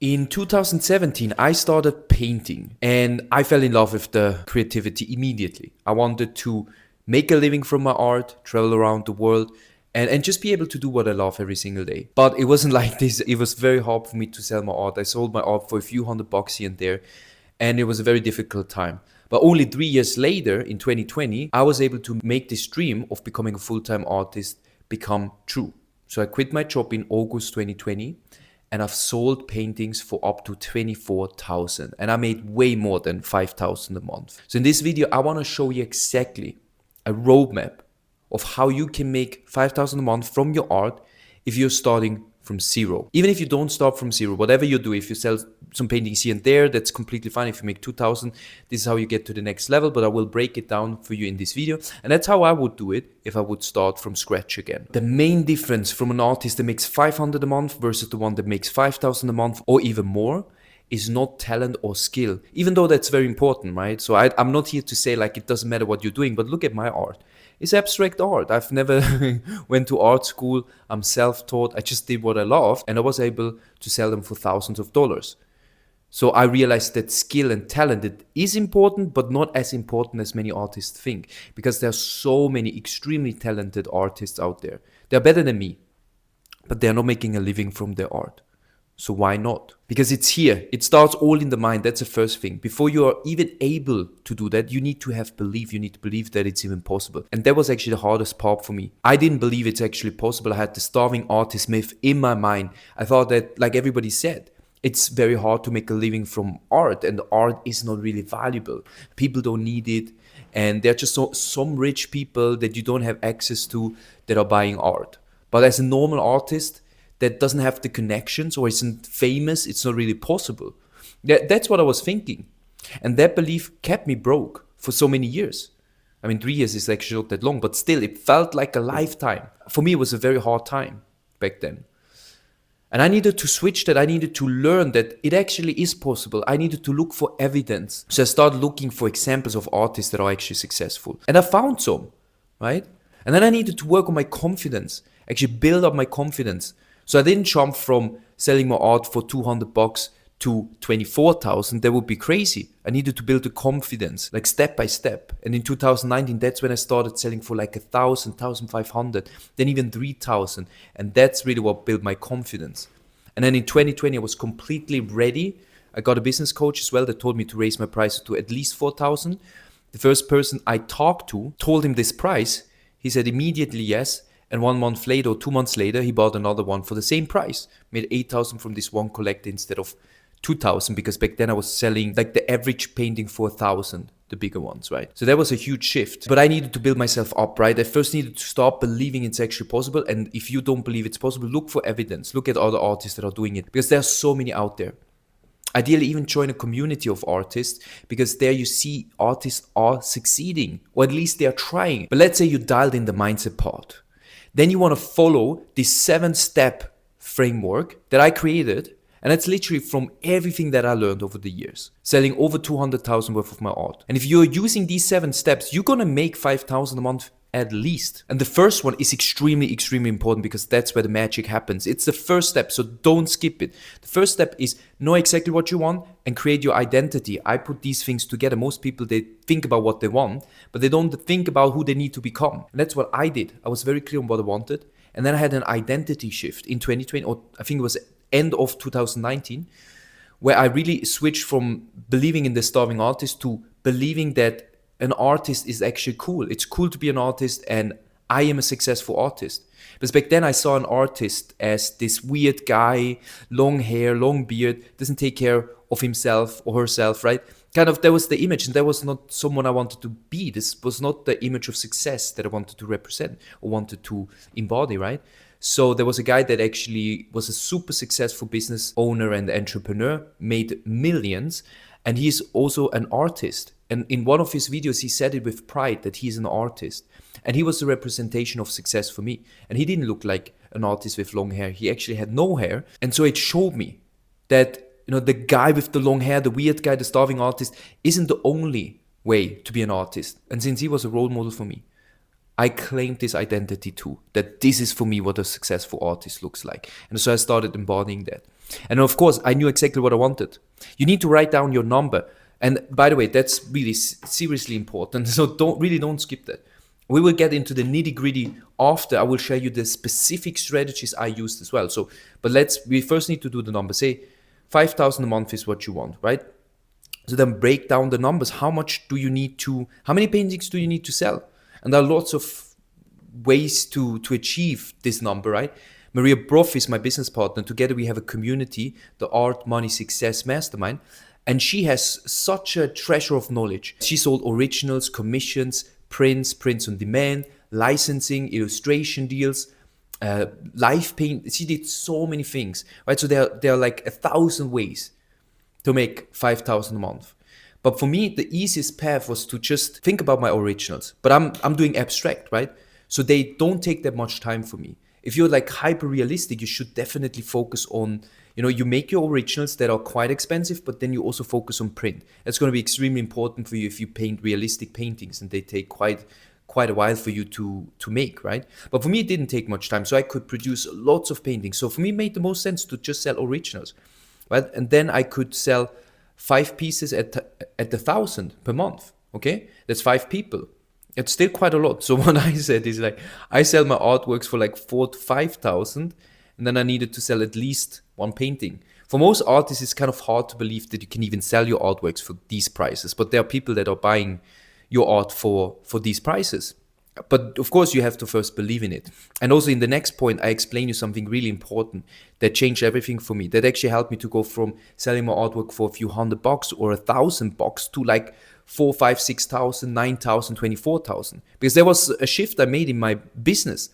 In 2017, I started painting and I fell in love with the creativity immediately. I wanted to make a living from my art, travel around the world, and just be able to do what I love every single day. But it wasn't like this. It was very hard for me to sell my art. I sold my art for a few $100 here and there, and it was a very difficult time. But only 3 years later, in 2020, I was able to make this dream of becoming a full-time artist become true. So I quit my job in August 2020 and I've sold paintings for up to 24,000 and I made way more than 5,000 a month. So in this video, I want to show you exactly a roadmap of how you can make 5,000 a month from your art if you're starting from zero. Even if you don't start from zero, whatever you do, if you sell some paintings here and there, that's completely fine. If you make 2,000, this is how you get to the next level, but I will break it down for you in this video. And that's how I would do it if I would start from scratch again. The main difference from an artist that makes 500 a month versus the one that makes 5,000 a month or even more is not talent or skill, even though that's very important, right? So I'm not here to say like it doesn't matter what you're doing, but look at my art. It's abstract art. I've never went to art school. I'm self-taught. I just did what I love and I was able to sell them for thousands of dollars. So I realized that skill and talent it is important, but not as important as many artists think, because there are so many extremely talented artists out there. They're better than me, but they're not making a living from their art. So why not? Because it's here. It starts all in the mind. That's the first thing. Before you are even able to do that, you need to have belief. You need to believe that it's even possible. And that was actually the hardest part for me. I didn't believe it's actually possible. I had the starving artist myth in my mind. I thought that, like everybody said, it's very hard to make a living from art and art is not really valuable. People don't need it. And there are just some rich people that you don't have access to that are buying art. But as a normal artist, that doesn't have the connections or isn't famous, it's not really possible. That's what I was thinking. And that belief kept me broke for so many years. I mean, 3 years is actually not that long, but still, it felt like a lifetime. For me, it was a very hard time back then. And I needed to switch that. I needed to learn that it actually is possible. I needed to look for evidence. So I started looking for examples of artists that are actually successful. And I found some, right? And then I needed to work on my confidence, actually build up my confidence. So I didn't jump from selling my art for $200 to 24,000. That would be crazy. I needed to build the confidence, like step by step. And in 2019, that's when I started selling for like 1,000, 1,500, then even 3,000. And that's really what built my confidence. And then in 2020, I was completely ready. I got a business coach as well that told me to raise my prices to at least 4,000. The first person I talked to told him this price. He said immediately yes. And 1 month later or 2 months later, he bought another one for the same price. Made 8,000 from this one collector instead of 2,000, because back then I was selling like the average painting for 1,000, the bigger ones, right? So that was a huge shift. But I needed to build myself up, right? I first needed to start believing it's actually possible. And if you don't believe it's possible, look for evidence. Look at other artists that are doing it, because there are so many out there. Ideally, even join a community of artists, because there you see artists are succeeding, or at least they are trying. But let's say you dialed in the mindset part. Then you want to follow this 7-step framework that I created. And that's literally from everything that I learned over the years, selling over 200,000 worth of my art. And if you're using these 7 steps, you're going to make 5,000 a month at least. And the first one is extremely, extremely important, because that's where the magic happens. It's the first step, so don't skip it. The first step is know exactly what you want and create your identity. I put these things together. Most people, they think about what they want, but they don't think about who they need to become. And that's what I did. I was very clear on what I wanted. And then I had an identity shift in 2020, or I think it was end of 2019, where I really switched from believing in the starving artist to believing that an artist is actually cool. It's cool to be an artist and I am a successful artist. Because back then I saw an artist as this weird guy, long hair, long beard, doesn't take care of himself or herself, right? Kind of, that was the image, and that was not someone I wanted to be. This was not the image of success that I wanted to represent or wanted to embody, right? So there was a guy that actually was a super successful business owner and entrepreneur, made millions, and he's also an artist. And in one of his videos, he said it with pride that he's an artist. And he was the representation of success for me. And he didn't look like an artist with long hair. He actually had no hair. And so it showed me that, the guy with the long hair, the weird guy, the starving artist, isn't the only way to be an artist. And since he was a role model for me, I claimed this identity too, that this is for me what a successful artist looks like. And so I started embodying that. And of course, I knew exactly what I wanted. You need to write down your number. And by the way, that's really seriously important. So don't skip that. We will get into the nitty gritty after. I will share you the specific strategies I used as well. So, but we first need to do the number. Say 5,000 a month is what you want, right? So then break down the numbers. How many paintings do you need to sell? And there are lots of ways to achieve this number, right? Maria Broff is my business partner. Together we have a community, the Art, Money, Success Mastermind. And she has such a treasure of knowledge. She sold originals, commissions, prints on demand, licensing, illustration deals, live paint. She did so many things, right? So there are like 1,000 ways to make 5,000 a month. But for me, the easiest path was to just think about my originals. But I'm doing abstract, right? So they don't take that much time for me. If you're like hyper realistic, you should definitely focus on, you make your originals that are quite expensive, but then you also focus on print. That's going to be extremely important for you if you paint realistic paintings, and they take quite a while for you to make, right? But for me, it didn't take much time, so I could produce lots of paintings. So for me, it made the most sense to just sell originals, right? And then I could sell 5 pieces at 1,000 per month. Okay, that's 5 people. It's still quite a lot. So what I said is like, I sell my artworks for like 4,000 to 5,000, and then I needed to sell at least one painting. For most artists, it's kind of hard to believe that you can even sell your artworks for these prices. But there are people that are buying your art for these prices. But of course, you have to first believe in it. And also in the next point, I explain you something really important that changed everything for me. That actually helped me to go from selling my artwork for a few $100 or $1,000 to like 4, 5, 6,000, 9,000, 24,000. Because there was a shift I made in my business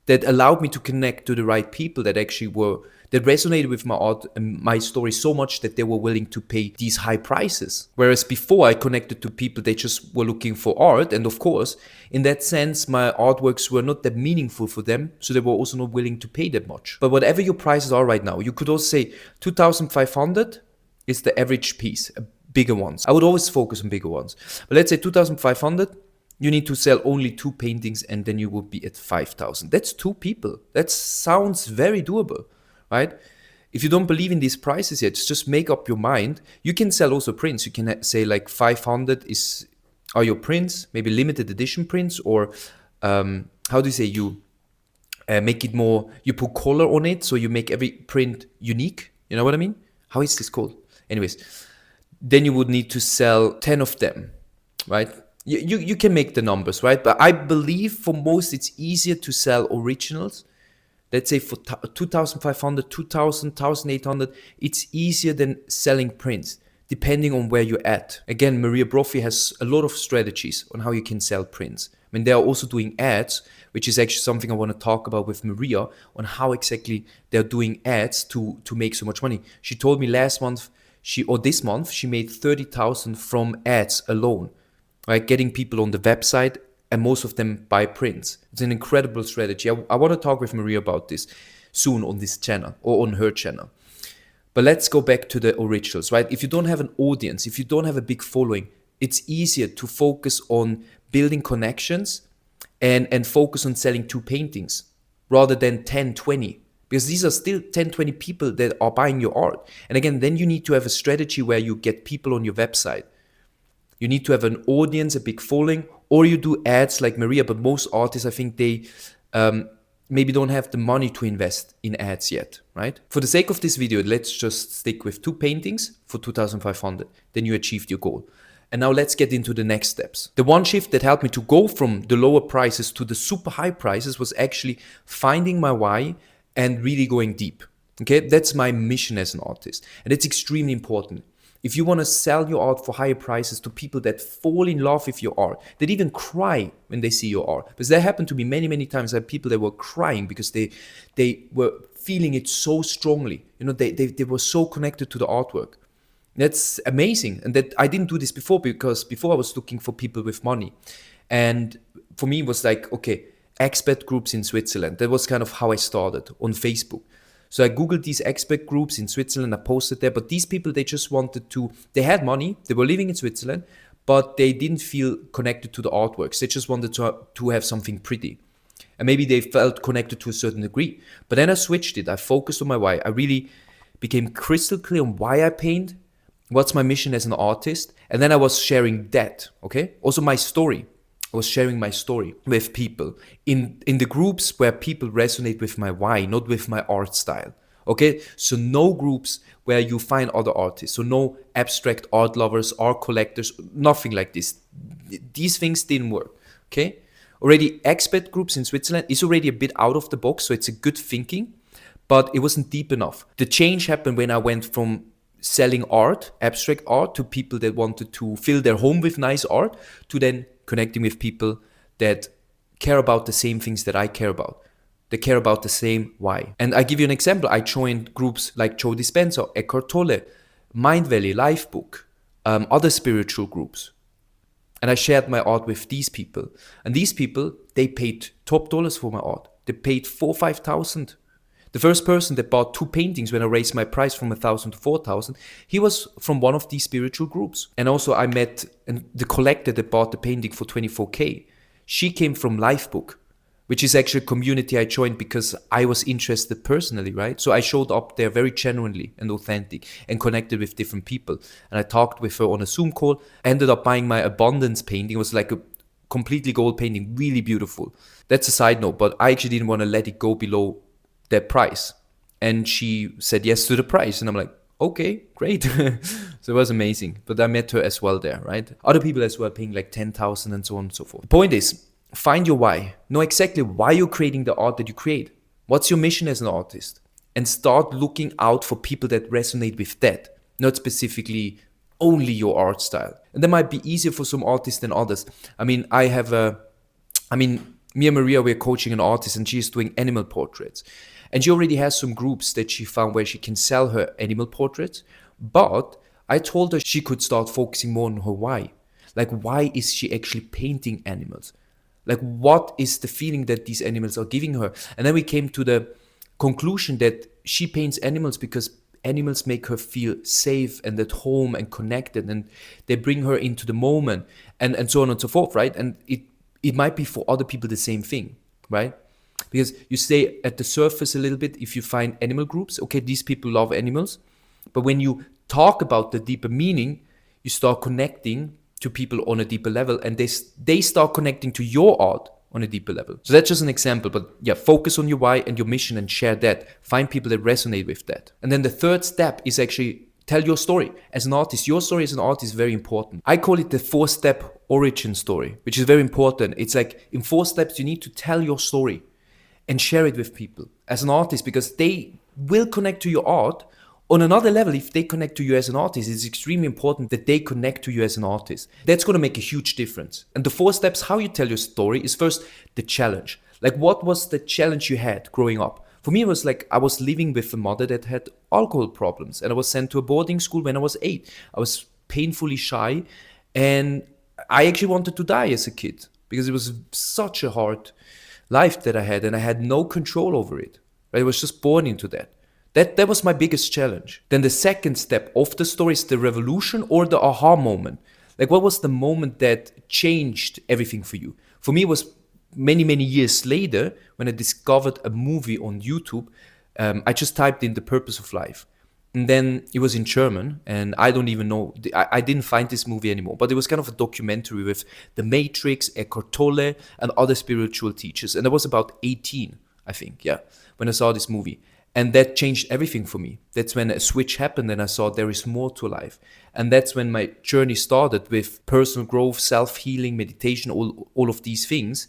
that allowed me to connect to the right people that resonated with my art and my story so much that they were willing to pay these high prices. Whereas before, I connected to people, they just were looking for art. And of course, in that sense, my artworks were not that meaningful for them. So they were also not willing to pay that much. But whatever your prices are right now, you could also say 2,500 is the average piece, bigger ones. I would always focus on bigger ones. But let's say 2,500, you need to sell only 2 paintings, and then you would be at 5,000. That's 2 people. That sounds very doable, right? If you don't believe in these prices yet, just make up your mind. You can sell also prints. You can say like 500 are your prints, maybe limited edition prints, or how do you say, you make it more, you put color on it, so you make every print unique. You know what I mean? How is this called? Anyways, then you would need to sell 10 of them, right? You can make the numbers, right? But I believe for most, it's easier to sell originals. Let's say for 2,500, 2,000, 1,800, it's easier than selling prints, depending on where you're at. Again, Maria Brophy has a lot of strategies on how you can sell prints. I mean, they are also doing ads, which is actually something I want to talk about with Maria, on how exactly they're doing ads to make so much money. She told me this month, she made 30,000 from ads alone, right? Getting people on the website, and most of them buy prints. It's an incredible strategy. I want to talk with Maria about this soon on this channel or on her channel. But let's go back to the originals, right? If you don't have an audience, if you don't have a big following, it's easier to focus on building connections and focus on selling 2 paintings rather than 10, 20. Because these are still 10, 20 people that are buying your art. And again, then you need to have a strategy where you get people on your website. You need to have an audience, a big following, or you do ads like Maria. But most artists, I think they maybe don't have the money to invest in ads yet, right? For the sake of this video, let's just stick with 2 paintings for 2,500. Then you achieved your goal. And now let's get into the next steps. The one shift that helped me to go from the lower prices to the super high prices was actually finding my why and really going deep. Okay, that's my mission as an artist. And it's extremely important. If you want to sell your art for higher prices to people that fall in love with your art, that even cry when they see your art. Because that happened to me many, many times. I had people that were crying because they were feeling it so strongly. You know, they were so connected to the artwork. That's amazing. And that I didn't do this before, because before I was looking for people with money. And for me, it was like, okay, expat groups in Switzerland. That was kind of how I started on Facebook. So I Googled these expat groups in Switzerland, I posted there, but these people, they just wanted to, they had money, they were living in Switzerland, but they didn't feel connected to the artworks. They just wanted to have something pretty. And maybe they felt connected to a certain degree. But then I switched it. I focused on my why. I really became crystal clear on why I paint, what's my mission as an artist. And then I was sharing that, okay? Also my story. I was sharing my story with people in the groups where people resonate with my why, not with my art style. Okay, so no groups where you find other artists. So no abstract art lovers, art collectors, nothing like this. These things didn't work. Okay, already expat groups in Switzerland is already a bit out of the box, so it's a good thinking, but it wasn't deep enough. The change happened when I went from selling art, abstract art, to people that wanted to fill their home with nice art, to then connecting with people that care about the same things that I care about. They care about the same why. And I give you an example. I joined groups like Joe Dispenza, Eckhart Tolle, Mind Valley, Lifebook, other spiritual groups. And I shared my art with these people. And these people, they paid top dollars for my art. They paid 4,000 or 5,000. The first person that bought 2 paintings when I raised my price from 1,000 to 4,000, he was from one of these spiritual groups. And also I met the collector that bought the painting for 24K. She came from Lifebook, which is actually a community I joined because I was interested personally, right? So I showed up there very genuinely and authentic and connected with different people. And I talked with her on a Zoom call, ended up buying my Abundance painting. It was like a completely gold painting, really beautiful. That's a side note, but I actually didn't want to let it go below that price. And she said yes to the price. And I'm like, okay, great. So it was amazing. But I met her as well there, right? Other people as well paying like 10,000 and so on and so forth. The point is, find your why. Know exactly why you're creating the art that you create. What's your mission as an artist? And start looking out for people that resonate with that, not specifically only your art style. And that might be easier for some artists than others. Me and Maria, we're coaching an artist and she's doing animal portraits. And she already has some groups that she found where she can sell her animal portraits. But I told her she could start focusing more on her why. Like, why is she actually painting animals? Like, what is the feeling that these animals are giving her? And then we came to the conclusion that she paints animals because animals make her feel safe and at home and connected, and they bring her into the moment, and so on and so forth, right? And it might be for other people the same thing, right? Because you stay at the surface a little bit if you find animal groups. Okay, these people love animals. But when you talk about the deeper meaning, you start connecting to people on a deeper level, and they start connecting to your art on a deeper level. So that's just an example, but yeah, focus on your why and your mission and share that. Find people that resonate with that. And then the third step is actually tell your story. As an artist, your story as an artist is very important. I call it the 4-step origin story, which is very important. It's like in 4 steps, you need to tell your story and share it with people as an artist, because they will connect to your art. On another level, if they connect to you as an artist, it's extremely important that they connect to you as an artist. That's going to make a huge difference. And the 4 steps, how you tell your story, is first the challenge. Like, what was the challenge you had growing up? For me, it was like I was living with a mother that had alcohol problems, and I was sent to a boarding school when I was 8. I was painfully shy, and I actually wanted to die as a kid because it was such a hard life that I had, and I had no control over it. I was just born into that. That was my biggest challenge. Then the second step of the story is the revolution or the aha moment. Like, what was the moment that changed everything for you? For me, it was many, many years later when I discovered a movie on YouTube. I just typed in The Purpose of Life. And then it was in German, and I don't even know, I didn't find this movie anymore, but it was kind of a documentary with The Matrix, Eckhart Tolle, and other spiritual teachers. And I was about 18, I think, yeah, when I saw this movie. And that changed everything for me. That's when a switch happened and I saw there is more to life. And that's when my journey started with personal growth, self-healing, meditation, all of these things.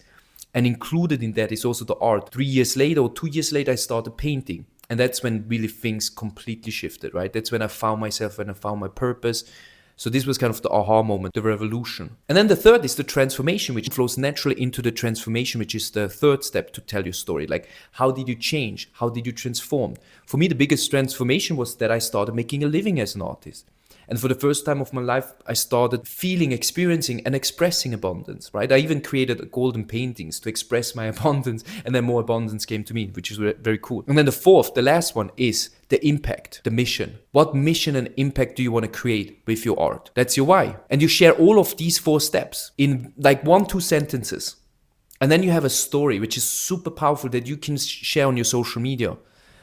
And included in that is also the art. 3 years later or 2 years later, I started painting. And that's when really things completely shifted, right? That's when I found myself, when I found my purpose. So this was kind of the aha moment, the revolution. And then the third is the transformation, which flows naturally into the transformation, which is the third step to tell your story. Like, how did you change? How did you transform? For me, the biggest transformation was that I started making a living as an artist. And for the first time of my life, I started feeling, experiencing, and expressing abundance, right? I even created golden paintings to express my abundance, and then more abundance came to me, which is very cool. And then the fourth, the last one, is the impact, the mission. What mission and impact do you want to create with your art? That's your why. And you share all of these 4 steps in like 1-2 sentences. And then you have a story, which is super powerful, that you can share on your social media.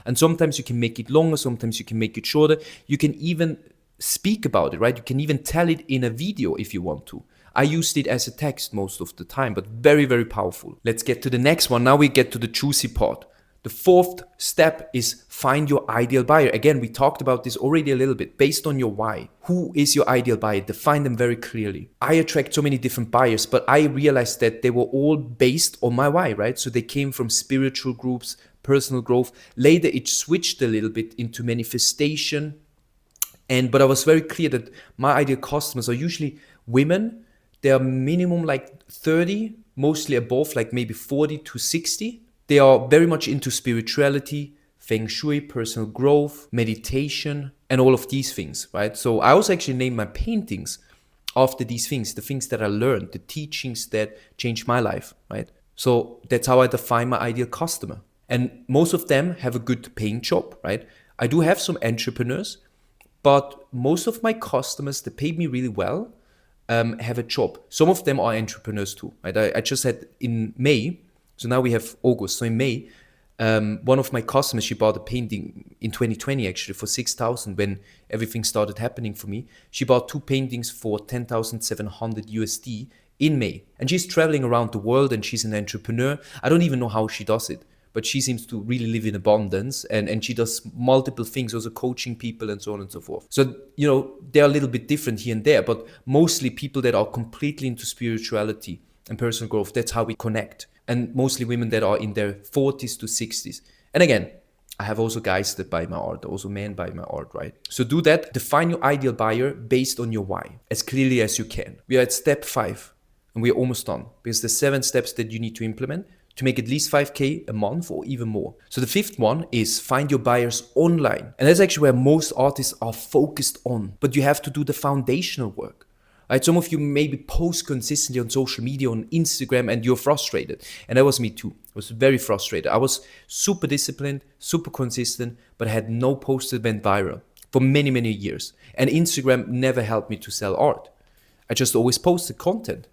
And sometimes you can make it longer, sometimes you can make it shorter. You can even speak about it, right? You can even tell it in a video if you want to. I used it as a text most of the time, but very, very powerful. Let's get to the next one. Now we get to the juicy part. The 4th step is find your ideal buyer. Again, we talked about this already a little bit, based on your why. Who is your ideal buyer? Define them very clearly. I attract so many different buyers, but I realized that they were all based on my why, right? So they came from spiritual groups, personal growth. Later, it switched a little bit into manifestation. But I was very clear that my ideal customers are usually women. They are minimum like 30, mostly above, like maybe 40 to 60. They are very much into spirituality, feng shui, personal growth, meditation, and all of these things, right? So I also actually named my paintings after these things, the things that I learned, the teachings that changed my life, right? So that's how I define my ideal customer. And most of them have a good paying job, right? I do have some entrepreneurs, but most of my customers that paid me really well have a job. Some of them are entrepreneurs too, right? I just had in May, so now we have August. So in May, one of my customers, she bought a painting in 2020 actually for 6,000 when everything started happening for me. She bought 2 paintings for 10,700 USD in May. And she's traveling around the world and she's an entrepreneur. I don't even know how she does it, but she seems to really live in abundance, and she does multiple things, also coaching people and so on and so forth. So, they're a little bit different here and there, but mostly people that are completely into spirituality and personal growth, that's how we connect. And mostly women that are in their 40s to 60s. And again, I have also guys that buy my art, also men buy my art, right? So do that, define your ideal buyer based on your why, as clearly as you can. We are at step 5, and we're almost done, because there's 7 steps that you need to implement to make at least 5K a month or even more. So the 5th one is find your buyers online. And that's actually where most artists are focused on, but you have to do the foundational work. Right? Some of you maybe post consistently on social media, on Instagram, and you're frustrated. And that was me too. I was very frustrated. I was super disciplined, super consistent, but I had no post that went viral for many, many years. And Instagram never helped me to sell art. I just always posted content.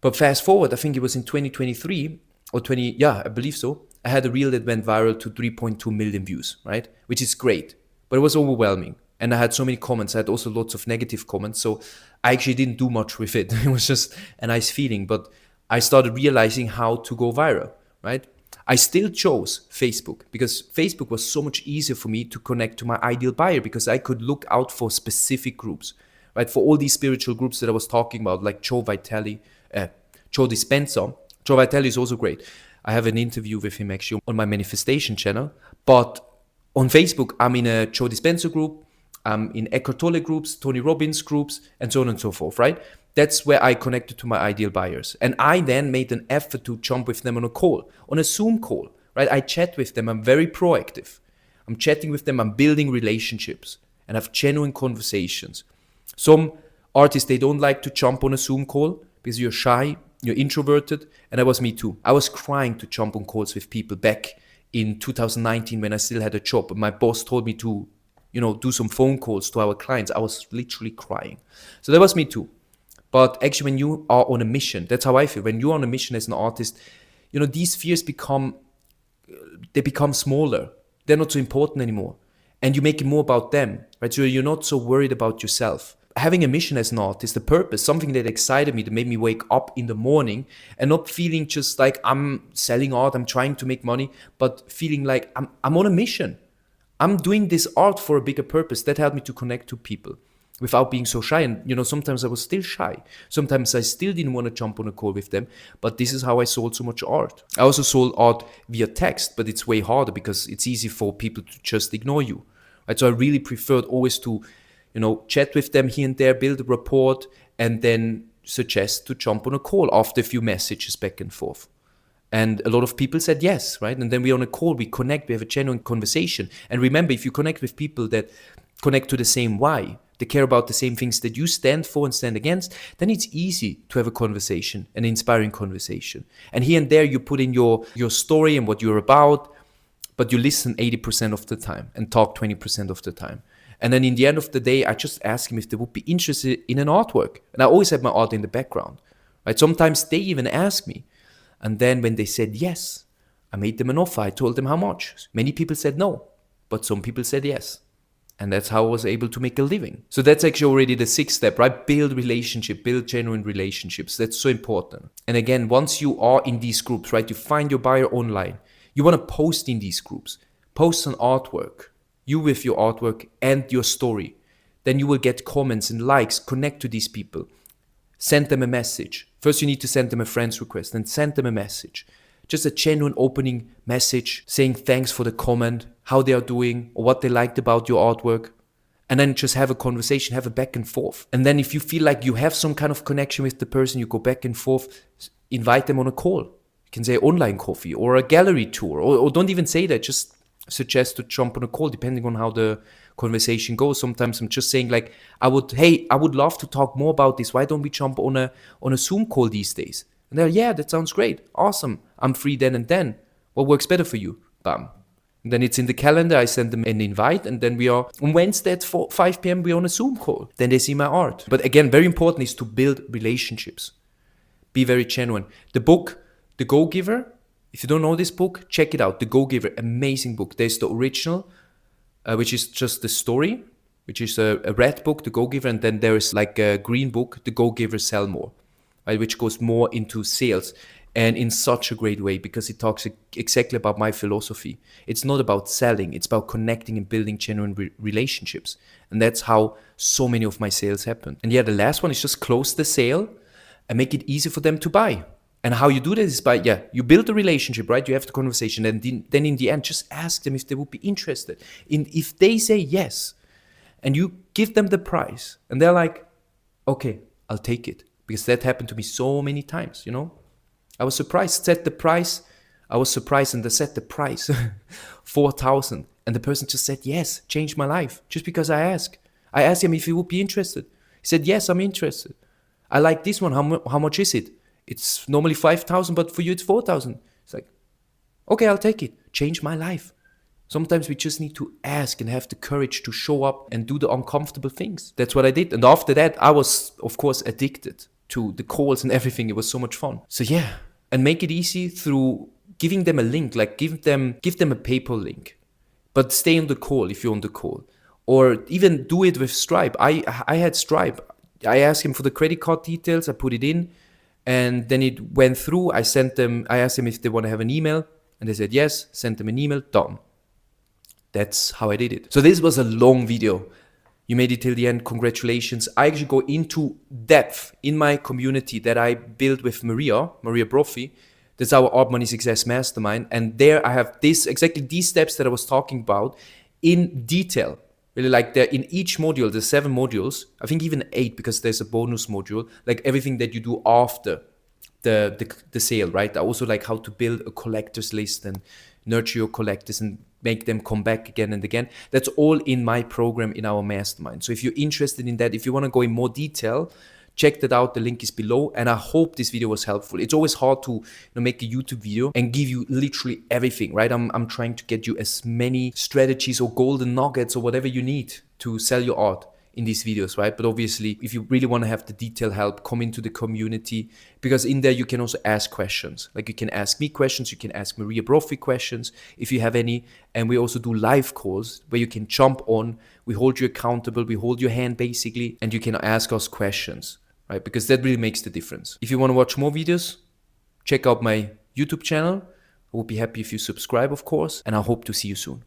But fast forward, I think it was in 2023 or I believe so. I had a reel that went viral to 3.2 million views, right? Which is great, but it was overwhelming. And I had so many comments. I had also lots of negative comments. So I actually didn't do much with it. It was just a nice feeling. But I started realizing how to go viral, right? I still chose Facebook because Facebook was so much easier for me to connect to my ideal buyer, because I could look out for specific groups, right? For all these spiritual groups that I was talking about, like Joe Dispenza. Joe Vitale is also great. I have an interview with him actually on my manifestation channel. But on Facebook, I'm in a Joe Dispenza group. I'm in Eckhart Tolle groups, Tony Robbins groups, and so on and so forth, right? That's where I connected to my ideal buyers. And I then made an effort to jump with them on a call, on a Zoom call, right? I chat with them. I'm very proactive. I'm chatting with them. I'm building relationships and have genuine conversations. Some artists, they don't like to jump on a Zoom call because you're shy, you're introverted, and that was me too. I was crying to jump on calls with people back in 2019 when I still had a job. My boss told me to, do some phone calls to our clients. I was literally crying. So that was me too. But actually, when you are on a mission, that's how I feel. When you're on a mission as an artist, these fears become smaller. They're not so important anymore. And you make it more about them, right? So you're not so worried about yourself. Having a mission as an artist, the purpose, something that excited me, that made me wake up in the morning and not feeling just like I'm selling art, I'm trying to make money, but feeling like I'm on a mission. I'm doing this art for a bigger purpose. That helped me to connect to people without being so shy. And, sometimes I was still shy. Sometimes I still didn't want to jump on a call with them. But this is how I sold so much art. I also sold art via text, but it's way harder because it's easy for people to just ignore you. Right? So I really preferred always to, chat with them here and there, build a rapport, and then suggest to jump on a call after a few messages back and forth. And a lot of people said yes, right? And then we're on a call, we connect, we have a genuine conversation. And remember, if you connect with people that connect to the same why, they care about the same things that you stand for and stand against, then it's easy to have a conversation, an inspiring conversation. And here and there you put in your story and what you're about, but you listen 80% of the time and talk 20% of the time. And then in the end of the day, I just ask them if they would be interested in an artwork. And I always have my art in the background, right? Sometimes they even ask me. And then when they said yes, I made them an offer. I told them how much. Many people said no, but some people said yes. And that's how I was able to make a living. So that's actually already the 6th step, right? Build relationship, build genuine relationships. That's so important. And again, once you are in these groups, right, you find your buyer online. You want to post in these groups. Post an artwork, you with your artwork and your story. Then you will get comments and likes, connect to these people. Send them a message. First, you need to send them a friend's request, then send them a message. Just a genuine opening message saying thanks for the comment, how they are doing, or what they liked about your artwork. And then just have a conversation, have a back and forth. And then if you feel like you have some kind of connection with the person, you go back and forth, invite them on a call. You can say online coffee or a gallery tour, or don't even say that, just suggest to jump on a call depending on how the conversation goes. Sometimes I'm just saying like, I would love to talk more about this. Why don't we jump on a Zoom call these days? And they're, yeah, that sounds great. Awesome. I'm free then and then. What works better for you? Bam. And then it's in the calendar. I send them an invite, and then we are on Wednesday at 5 p.m. we're on a Zoom call. Then they see my art. But again, very important is to build relationships. Be very genuine. The book, The Go-Giver, if you don't know this book, check it out. The Go-Giver, amazing book. There's the original, which is just the story, which is a red book, The Go-Giver, and then there is like a green book, The Go-Giver Sell More, right, which goes more into sales, and in such a great way because it talks exactly about my philosophy. It's not about selling, it's about connecting and building genuine relationships. And that's how so many of my sales happen. And yeah, the last one is just close the sale and make it easy for them to buy. And how you do that is by, you build a relationship, right? You have the conversation, and then in the end, just ask them if they would be interested. If they say yes, and you give them the price, and they're like, okay, I'll take it. Because that happened to me so many times, you know? I was surprised, set the price. I was surprised, and they set the price, 4,000. And the person just said, yes, changed my life, just because I asked. I asked him if he would be interested. He said, yes, I'm interested. I like this one, how much is it? It's normally 5,000, but for you it's 4,000. It's like, okay, I'll take it. Change my life. Sometimes we just need to ask and have the courage to show up and do the uncomfortable things. That's what I did. And after that, I was, of course, addicted to the calls and everything. It was so much fun. So yeah, and make it easy through giving them a link, like give them a PayPal link, but stay on the call if you're on the call, or even do it with Stripe. I had Stripe. I asked him for the credit card details. I put it in. And then it went through. I asked them if they want to have an email, and they said yes, sent them an email, done. That's how I did it. So this was a long video. You made it till the end, congratulations. I actually go into depth in my community that I built with Maria Brophy. That's our Art Money Success Mastermind. And there I have exactly these steps that I was talking about in detail. Really, like there in each module, there's 7 modules, I think even 8 because there's a bonus module, like everything that you do after the sale, right? I also like how to build a collector's list and nurture your collectors and make them come back again and again. That's all in my program in our mastermind. So if you're interested in that, if you want to go in more detail, check that out. The link is below. And I hope this video was helpful. It's always hard to make a YouTube video and give you literally everything, right? I'm trying to get you as many strategies or golden nuggets or whatever you need to sell your art in these videos, right? But obviously, if you really want to have the detailed help, come into the community, because in there you can also ask questions. Like you can ask me questions, you can ask Maria Brophy questions if you have any. And we also do live calls where you can jump on. We hold you accountable, we hold your hand basically, and you can ask us questions. Right? Because that really makes the difference. If you want to watch more videos, check out my YouTube channel. I would be happy if you subscribe, of course, and I hope to see you soon.